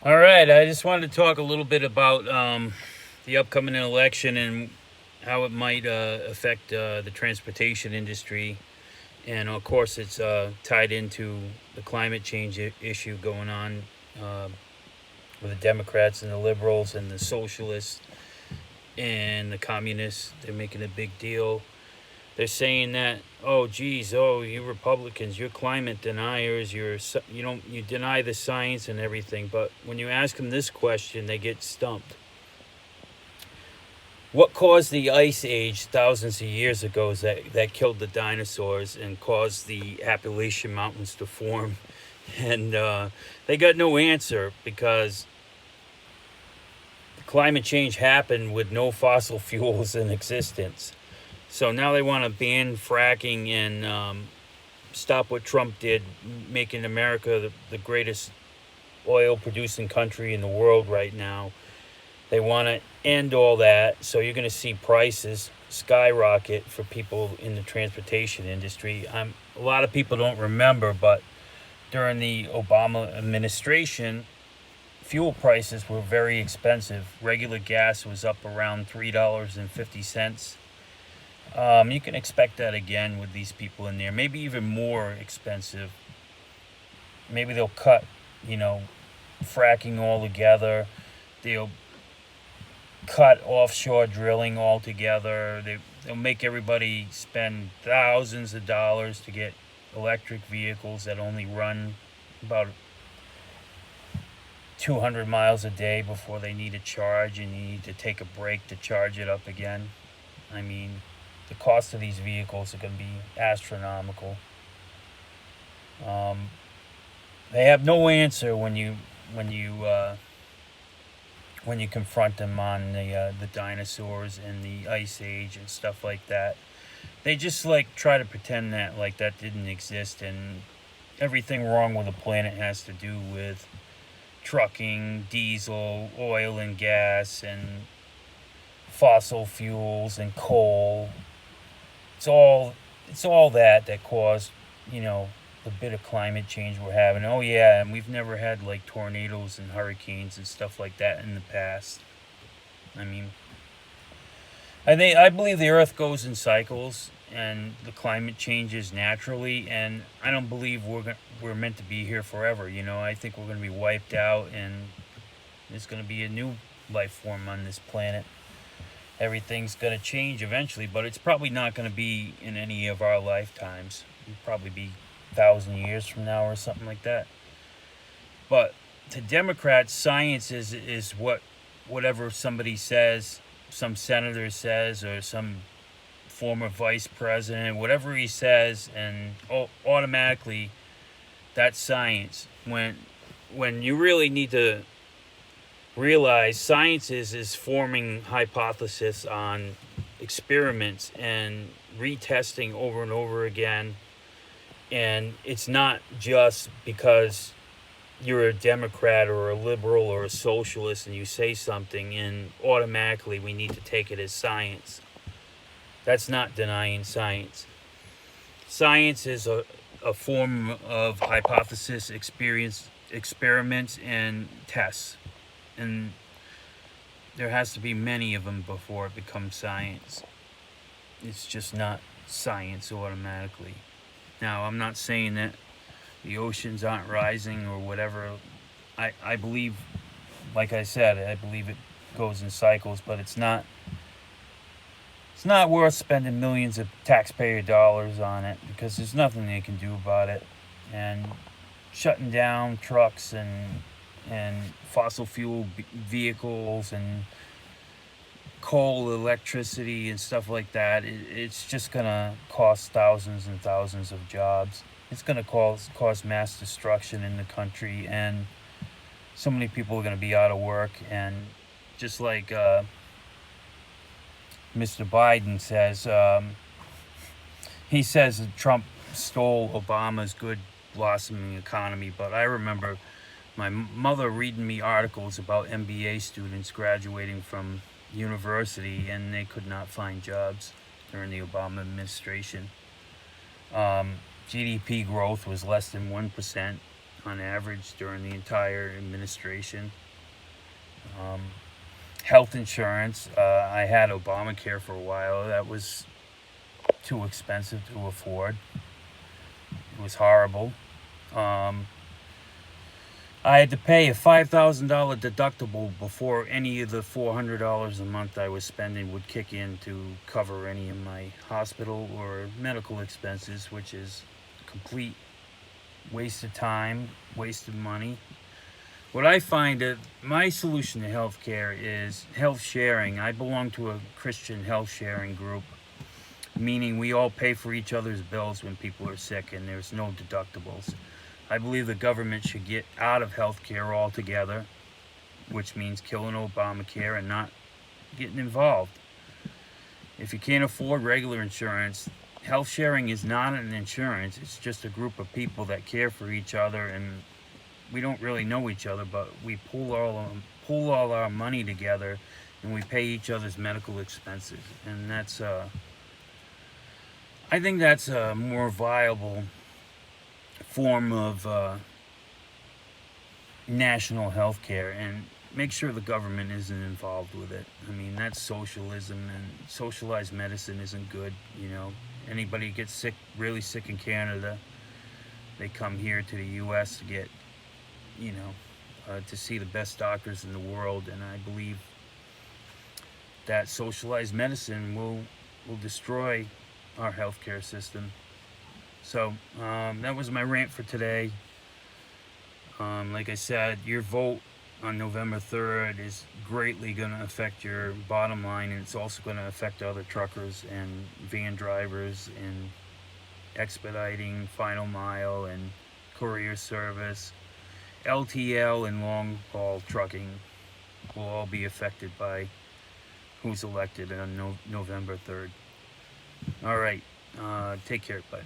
All right, I just wanted to talk a little bit about the upcoming election and how it might affect the transportation industry. And of course, it's tied into the climate change issue going on uh, with the Democrats and the liberals and the socialists and the communists. They're making a big deal. They're saying that, oh, geez, oh, you Republicans, you're climate deniers. You deny the science and everything. But when you ask them this question, they get stumped. What caused the ice age thousands of years ago that killed the dinosaurs and caused the Appalachian Mountains to form? And they got no answer because climate change happened with no fossil fuels in existence. So now they want to ban fracking and stop what Trump did, making America the greatest oil producing country in the world right now. They want to end all that. So you're going to see prices skyrocket for people in the transportation industry. A lot of people don't remember, but during the Obama administration, fuel prices were very expensive. Regular gas was up around $3.50. You can expect that again with these people in there. Maybe even more expensive. Maybe they'll cut, you know, fracking altogether. They'll cut offshore drilling altogether. They'll make everybody spend thousands of dollars to get electric vehicles that only run about 200 miles a day before they need a charge, and you need to take a break to charge it up again. I mean, the cost of these vehicles are going to be astronomical. Um, they have no answer when you when you confront them on the dinosaurs and the ice age and stuff like that. They just like try to pretend that like that didn't exist, and everything wrong with the planet has to do with trucking, diesel, oil and gas, and fossil fuels and coal. It's all that caused, you know, the bit of climate change we're having. Oh yeah, and we've never had like tornadoes and hurricanes and stuff like that in the past. I mean, I believe the Earth goes in cycles, and the climate changes naturally. And I don't believe we're meant to be here forever. You know, I think we're going to be wiped out, and there's going to be a new life form on this planet. Everything's going to change eventually, but it's probably not going to be in any of our lifetimes. It'll probably be 1,000 years from now or something like that. But to Democrats, science is whatever somebody says, some senator says, or some former vice president, whatever he says, and automatically that's science. When you really need to realize science is forming hypothesis on experiments and retesting over and over again, and it's not just because you're a Democrat or a liberal or a socialist and you say something and automatically we need to take it as science. That's not denying science. Science is a form of hypothesis, experience, experiments, and tests. And there has to be many of them before it becomes science. It's just not science automatically. Now, I'm not saying that the oceans aren't rising or whatever. I believe, like I said, I believe it goes in cycles, but it's not worth spending millions of taxpayer dollars on it because there's nothing they can do about it. And shutting down trucks and fossil fuel vehicles and coal, electricity, and stuff like that, it's just gonna cost thousands and thousands of jobs. It's gonna cause mass destruction in the country, and so many people are gonna be out of work. And just like Mr. Biden says, he says that Trump stole Obama's good blossoming economy, but I remember my mother reading me articles about MBA students graduating from university and they could not find jobs during the Obama administration. GDP growth was less than 1%. on average during the entire administration. Um, Health insurance, I had Obamacare for a while. That was too expensive to afford. It was horrible. Um, I had to pay a $5,000 deductible before any of the $400 a month I was spending would kick in to cover any of my hospital or medical expenses, which is a complete waste of time, waste of money. What I find that my solution to healthcare is health sharing. I belong to a Christian health sharing group, meaning we all pay for each other's bills when people are sick and there's no deductibles. I believe the government should get out of healthcare altogether, which means killing Obamacare and not getting involved. If you can't afford regular insurance, health sharing is not an insurance. It's just a group of people that care for each other, and we don't really know each other, but we pool all our money together, and we pay each other's medical expenses, and I think that's a more viable form of national health care, and make sure the government isn't involved with it. I mean, that's socialism, and socialized medicine isn't good. Anybody gets sick, really sick in Canada, they come here to the U.S. to get, to see the best doctors in the world, and I believe that socialized medicine will destroy our healthcare system. So that was my rant for today. Like I said, your vote on November 3rd is greatly going to affect your bottom line, and it's also going to affect other truckers and van drivers and expediting, final mile, and courier service. LTL and long haul trucking will all be affected by who's elected on November 3rd. All right. Take care, bud.